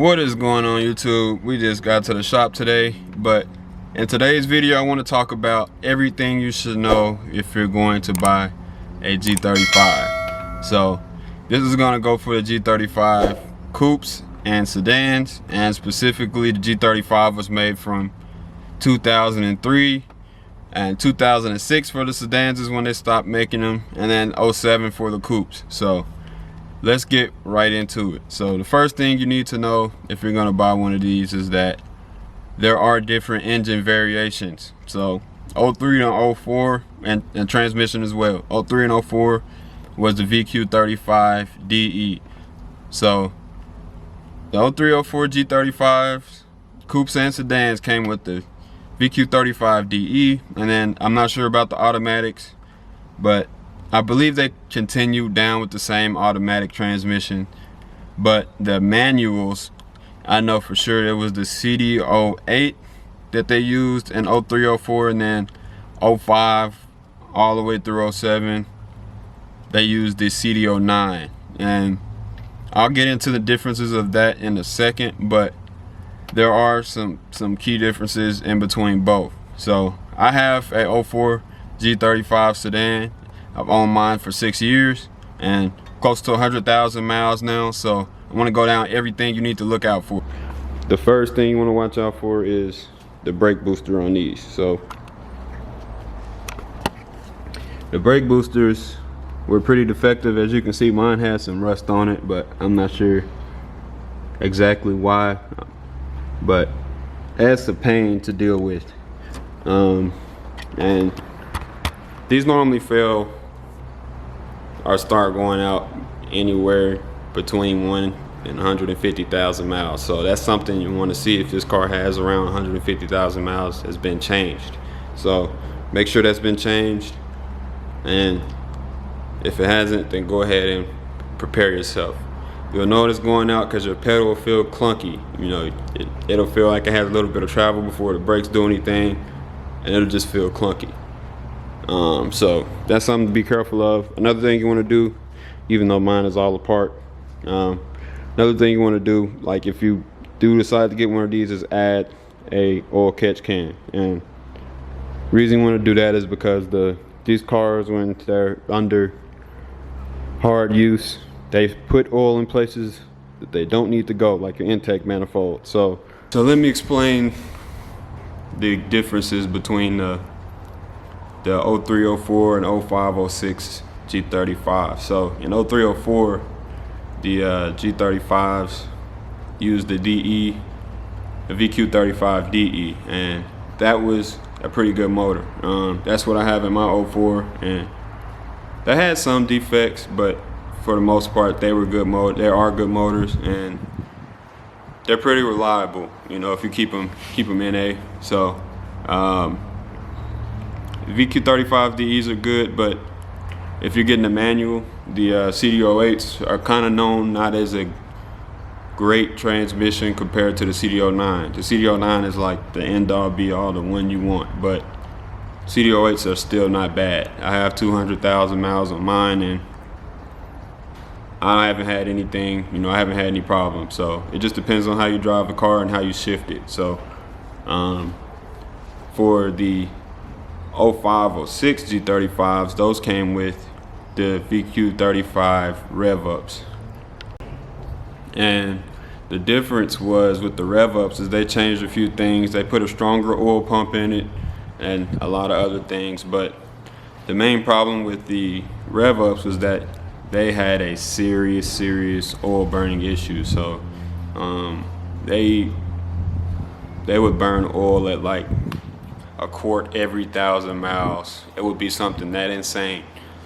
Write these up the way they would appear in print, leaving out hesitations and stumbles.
What is going on, YouTube? We just got to the shop today, but in today's video I want to talk about everything you should know if you're going to buy a G35. So this is going to go for the G35 coupes and sedans, and specifically the G35 was made from 2003 and 2006 for the sedans is when they stopped making them, and then 07 for the coupes. So let's get right into it. So the first thing you need to know if you're going to buy one of these is that there are different engine variations. So 03 and 04 and transmission as well. 03 and 04 was the VQ35 DE. So the 03 04 G35s, coupes and sedans came with the VQ35 DE, and then I'm not sure about the automatics, but I believe they continued down with the same automatic transmission. But the manuals, I know for sure it was the CD08 that they used in 03 04, and then 05 all the way through 07 they used the CD09. And I'll get into the differences of that in a second, but there are some key differences in between both. So I have a 04 G35 sedan. I've owned mine for 6 years and close to 100,000 miles now. So I want to go down everything you need to look out for. The first thing you want to watch out for is the brake booster on these. So the brake boosters were pretty defective. As you can see, mine has some rust on it, but I'm not sure exactly why. But that's a pain to deal with. And these normally fail or start going out anywhere between 1 and 150,000 miles. So that's something you want to see if this car has around 150,000 miles has been changed. So make sure that's been changed, and if it hasn't, then go ahead and prepare yourself. You'll know it's going out because your pedal will feel clunky. You know, it'll feel like it has a little bit of travel before the brakes do anything, and it'll just feel clunky. So that's something to be careful of. Another thing you want to do, even though mine is all apart, another thing you want to do, like if you do decide to get one of these, is add a oil catch can. And the reason you want to do that is because these cars, when they're under hard use, they put oil in places that they don't need to go, like your intake manifold. So let me explain the differences between the 03 04 and 05 06 G35. So in 03 04, the G35s used the DE, the VQ35 DE, and that was a pretty good motor. That's what I have in my 04, and they had some defects, but for the most part they were good motors. They are good motors, and they're pretty reliable, you know, if you keep them in A. So VQ35 DEs are good, but if you're getting a manual, the CD08s are kind of known not as a great transmission compared to the CD09. The CD09 is like the end all be all, the one you want, but CD08s are still not bad. I have 200,000 miles on mine, and I haven't had anything, you know, I haven't had any problems. So it just depends on how you drive the car and how you shift it. So for the 05 06 G35s, those came with the VQ35 rev ups, and the difference was with the rev ups is they changed a few things. They put a stronger oil pump in it and a lot of other things, but the main problem with the rev ups was that they had a serious oil burning issue. So they would burn oil at like a quart every 1,000 miles. It would be something that insane.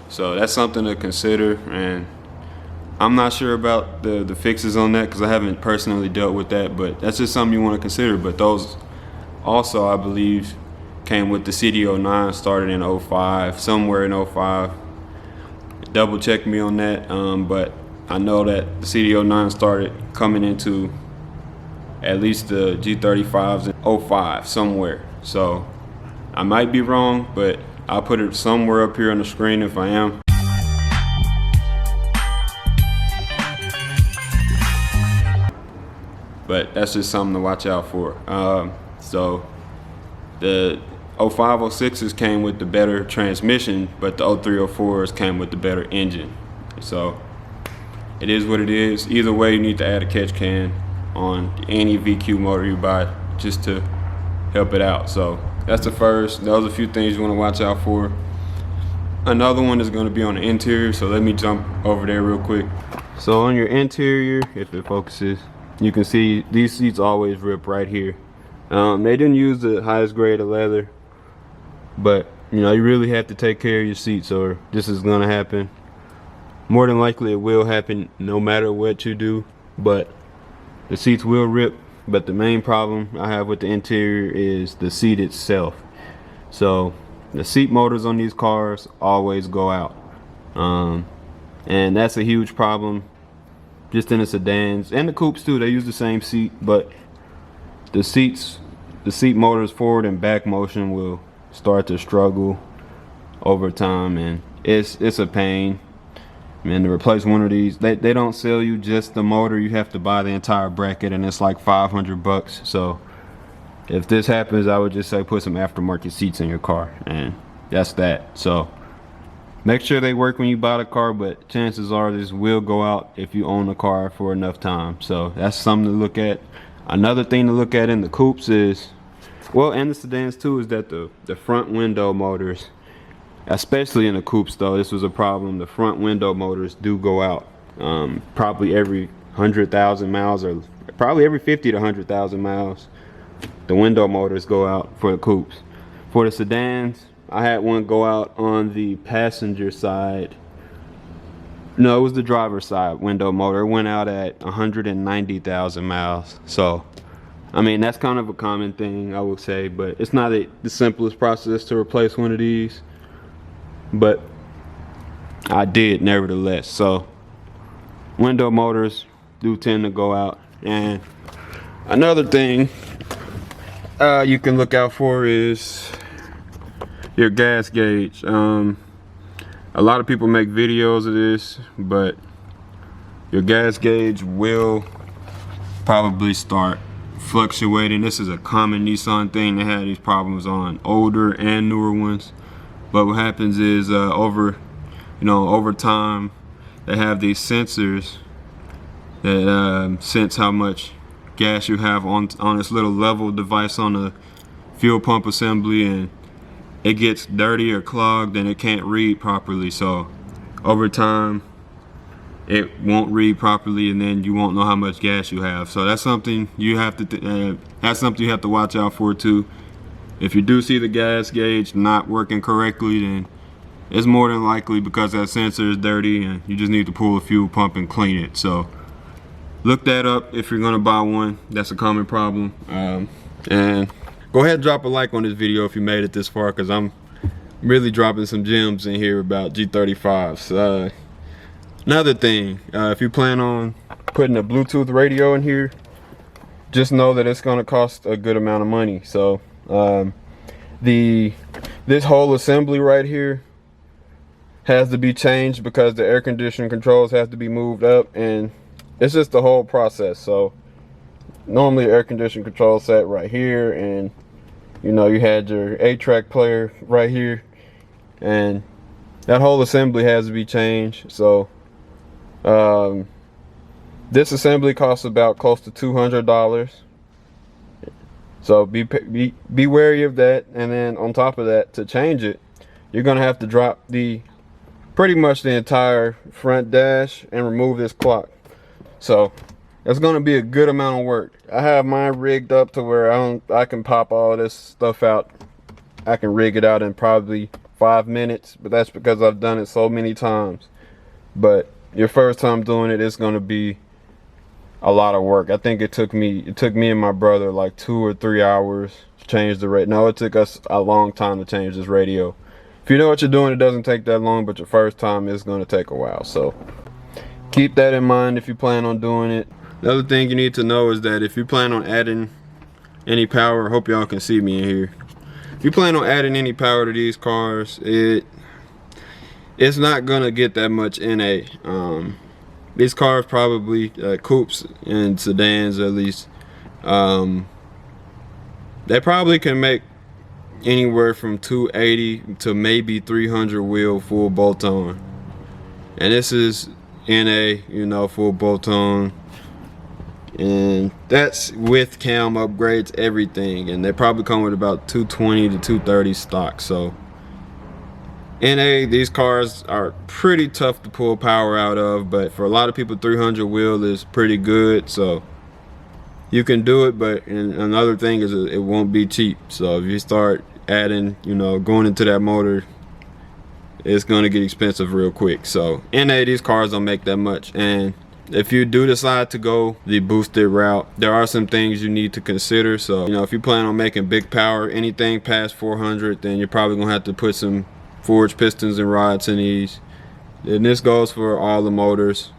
So that's something to consider, and I'm not sure about the fixes on that because I haven't personally dealt with that, but that's just something you want to consider. But those also, I believe, came with the CD09, started in 05, somewhere in 05. Double check me on that, but I know that the CD09 started coming into at least the G35s in 05 somewhere. So I might be wrong, but I'll put it somewhere up here on the screen if I am. but that's just something to watch out for. So the 0506s came with the better transmission, but the 0304s came with the better engine. So it is what it is. Either way, you need to add a catch can on any VQ motor you buy just to help it out. So that's the first. Those are a few things you want to watch out for. Another one is going to be on the interior, so let me jump over there real quick. So on your interior, if it focuses, you can see these seats always rip right here. They didn't use the highest grade of leather, but you know, you really have to take care of your seats or this is going to happen. More than likely it will happen no matter what you do, but the seats will rip. But the main problem I have with the interior is the seat itself. So the seat motors on these cars always go out, and that's a huge problem just in the sedans and the coupes too. They use the same seat, but the seat motors forward and back motion will start to struggle over time, and it's a pain. And to replace one of these, they don't sell you just the motor. You have to buy the entire bracket, and it's like 500 bucks. So if this happens, I would just say put some aftermarket seats in your car, and that's that. So make sure they work when you buy the car, but chances are this will go out if you own the car for enough time. So that's something to look at. Another thing to look at in the coupes is, well, and the sedans too, is that the front window motors, especially in the coupes though, this was a problem. The front window motors do go out probably every 100,000 miles, or probably every 50 to 100,000 miles. The window motors go out for the coupes. For the sedans, I had one go out on the passenger side. No, it was the driver's side window motor. It went out at 190,000 miles. So I mean, that's kind of a common thing, I would say, but it's not the simplest process to replace one of these, but I did nevertheless. So window motors do tend to go out. And another thing you can look out for is your gas gauge. A lot of people make videos of this, but your gas gauge will probably start fluctuating. This is a common Nissan thing. They have these problems on older and newer ones. But what happens is over time, they have these sensors that sense how much gas you have on this little level device on the fuel pump assembly, and it gets dirty or clogged and it can't read properly. So over time it won't read properly, and then you won't know how much gas you have. So that's something you have to watch out for too. If you do see the gas gauge not working correctly, then it's more than likely because that sensor is dirty and you just need to pull the fuel pump and clean it. So look that up if you're gonna buy one. That's a common problem. And go ahead and drop a like on this video if you made it this far, because I'm really dropping some gems in here about G35s. Another thing, if you plan on putting a Bluetooth radio in here, just know that it's going to cost a good amount of money. So this whole assembly right here has to be changed because the air conditioning controls have to be moved up, and it's just the whole process. So normally air conditioning control set right here, and you know, you had your 8-track player right here, and that whole assembly has to be changed. So this assembly costs about close to $200. So be wary of that. And then on top of that, to change it, you're gonna have to drop pretty much the entire front dash and remove this clock. So it's gonna be a good amount of work. I have mine rigged up to where I can pop all this stuff out. I can rig it out in probably 5 minutes, but that's because I've done it so many times. But your first time doing it, it's gonna be a lot of work. I think it took me and my brother like 2 or 3 hours to change the radio. No, it took us a long time to change this radio. If you know what you're doing, it doesn't take that long, but your first time is gonna take a while. So keep that in mind if you plan on doing it. The other thing you need to know is that if you plan on adding any power, I hope y'all can see me in here. If you plan on adding any power to these cars, it's not gonna get that much NA. These cars probably, coupes and sedans at least, They probably can make anywhere from 280 to maybe 300 wheel full bolt-on, and this is NA, you know, full bolt-on, and that's with cam upgrades, everything, and they probably come with about 220 to 230 stock. So NA, these cars are pretty tough to pull power out of, but for a lot of people 300 wheel is pretty good, so you can do it. But another thing is it won't be cheap. So if you start adding, you know, going into that motor, it's going to get expensive real quick. So NA, these cars don't make that much, and if you do decide to go the boosted route, there are some things you need to consider. So, you know, if you plan on making big power, anything past 400, then you're probably gonna have to put some forged pistons and rods in these. And this goes for all the motors,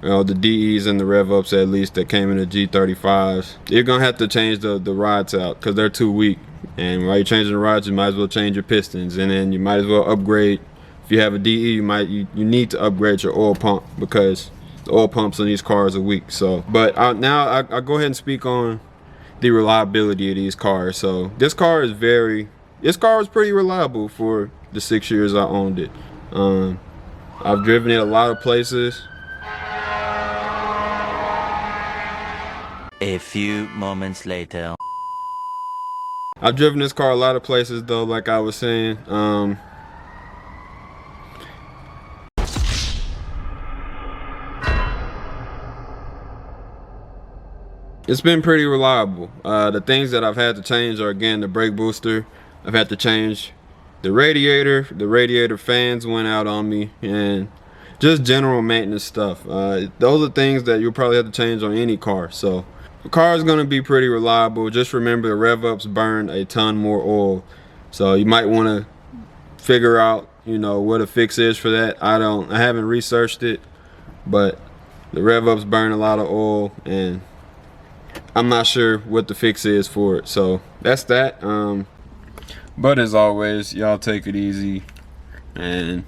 you know, the DEs and the rev ups at least that came in the G35s. You're gonna have to change the rods out because they're too weak. And while you're changing the rods, you might as well change your pistons, and then you might as well upgrade. If you have a DE, you need to upgrade your oil pump because the oil pumps on these cars are weak. So, but now I'll go ahead and speak on the reliability of these cars. So this car was pretty reliable for the 6 years I owned it. I've driven it a lot of places. A few moments later. I've driven this car a lot of places though, like I was saying. It's been pretty reliable. The things that I've had to change are, again, the brake booster. I've had to change the radiator. The radiator fans went out on me, and just general maintenance stuff. Those are things that you'll probably have to change on any car. So the car is going to be pretty reliable. Just remember the rev ups burn a ton more oil, so you might want to figure out, you know, what a fix is for that. I haven't researched it, but the rev ups burn a lot of oil, and I'm not sure what the fix is for it. So that's that. But as always, y'all take it easy and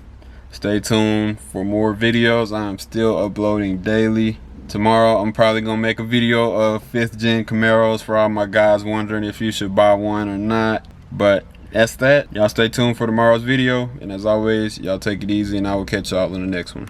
stay tuned for more videos. I'm still uploading daily. Tomorrow I'm probably gonna make a video of 5th gen Camaros for all my guys wondering if you should buy one or not. But that's that. Y'all stay tuned for tomorrow's video, and as always, y'all take it easy, and I will catch y'all in the next one.